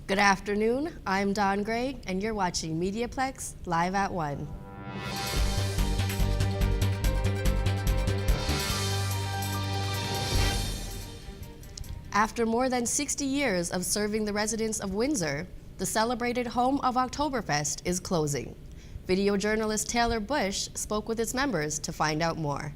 Good afternoon, I'm Dawn Gray, and you're watching MediaPlex Live at 1. After more than 60 years of serving the residents of Windsor, the celebrated home of Oktoberfest is closing. Video journalist Taylor Bush spoke with its members to find out more.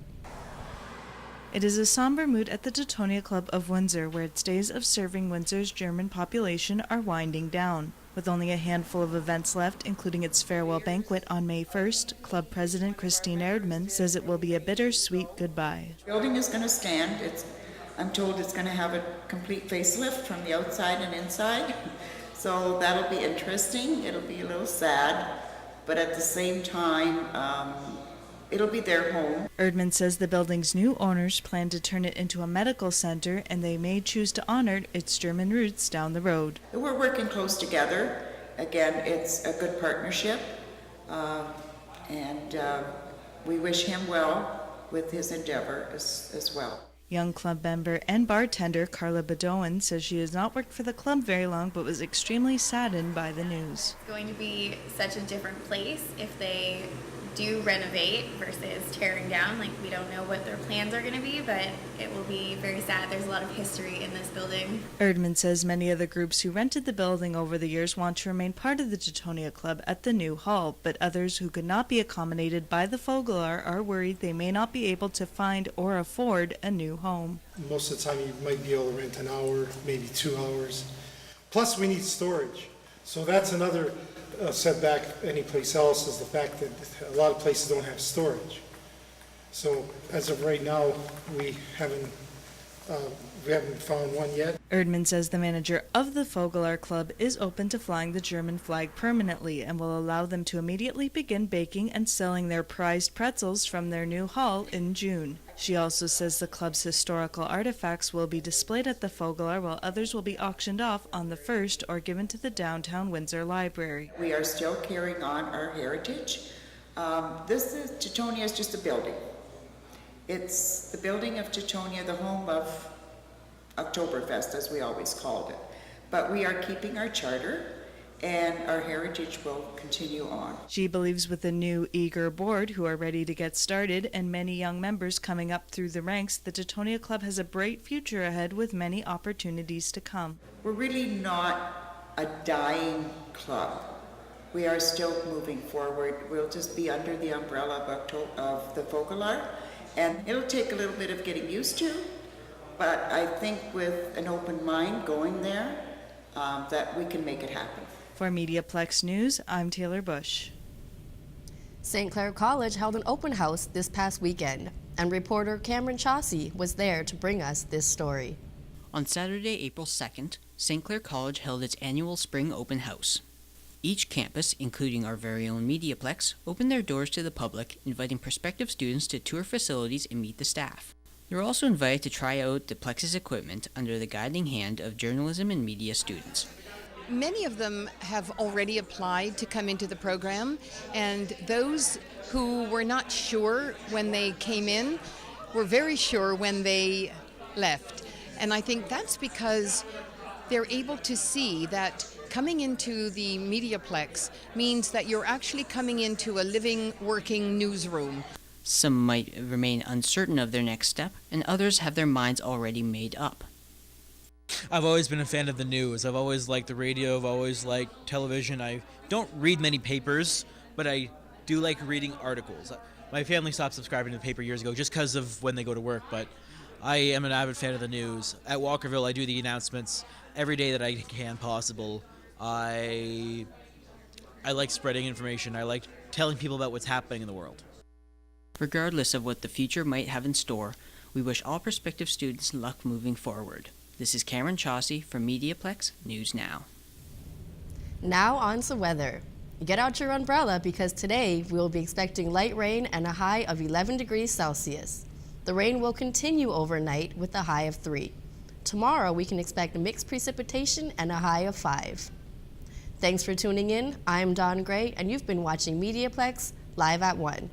It is a somber mood at the Teutonia Club of Windsor, where its days of serving Windsor's German population are winding down. With only a handful of events left, including its farewell banquet on May 1st, Club President Christine Erdman says it will be a bittersweet goodbye. The building is going to stand. I'm told it's going to have a complete facelift from the outside and inside, so that'll be interesting. It'll be a little sad, but at the same time, it'll be their home. Erdman says the building's new owners plan to turn it into a medical center, and they may choose to honor its German roots down the road. We're working close together. Again, it's a good partnership, and we wish him well with his endeavor as well. Young club member and bartender Carla Bedoin says she has not worked for the club very long, but was extremely saddened by the news. It's going to be such a different place if they do renovate versus tearing down. Like, we don't know what their plans are going to be, but it will be very sad. There's a lot of history in this building. Erdman says many of the groups who rented the building over the years want to remain part of the Teutonia Club at the new hall, but others who could not be accommodated by the Fogelar are worried they may not be able to find or afford a new home. Most of the time you might be able to rent an hour, maybe 2 hours. Plus we need storage. So that's another setback any place else, is the fact that a lot of places don't have storage. So as of right now, we haven't found one yet. Erdman says the manager of the Fogelar Club is open to flying the German flag permanently and will allow them to immediately begin baking and selling their prized pretzels from their new hall in June. She also says the club's historical artifacts will be displayed at the Fogelar, while others will be auctioned off on the 1st or given to the downtown Windsor Library. We are still carrying on our heritage. Teutonia is just a building. It's the building of Teutonia, the home of Oktoberfest, as we always called it. But we are keeping our charter, and our heritage will continue on. She believes with a new, eager board who are ready to get started and many young members coming up through the ranks, the Teutonia Club has a bright future ahead with many opportunities to come. We're really not a dying club. We are still moving forward. We'll just be under the umbrella of the Fogelar, and it'll take a little bit of getting used to, but I think with an open mind going there, that we can make it happen. For MediaPlex News, I'm Taylor Bush. St. Clair College held an open house this past weekend, and reporter Cameron Chauncey was there to bring us this story. On Saturday, April 2nd, St. Clair College held its annual spring open house. Each campus, including our very own MediaPlex, opened their doors to the public, inviting prospective students to tour facilities and meet the staff. They were also invited to try out the Plex's equipment under the guiding hand of journalism and media students. Many of them have already applied to come into the program, and those who were not sure when they came in were very sure when they left. And I think that's because they're able to see that coming into the MediaPlex means that you're actually coming into a living, working newsroom. Some might remain uncertain of their next step, and others have their minds already made up. I've always been a fan of the news. I've always liked the radio. I've always liked television. I don't read many papers, but I do like reading articles. My family stopped subscribing to the paper years ago just because of when they go to work, but I am an avid fan of the news. At Walkerville, I do the announcements every day that I can possible. I like spreading information. I like telling people about what's happening in the world. Regardless of what the future might have in store, we wish all prospective students luck moving forward. This is Cameron Chauncey from MediaPlex News Now. Now on to weather. Get out your umbrella because today we will be expecting light rain and a high of 11 degrees Celsius. The rain will continue overnight with a high of 3. Tomorrow we can expect mixed precipitation and a high of 5. Thanks for tuning in. I'm Dawn Gray, and you've been watching MediaPlex Live at 1.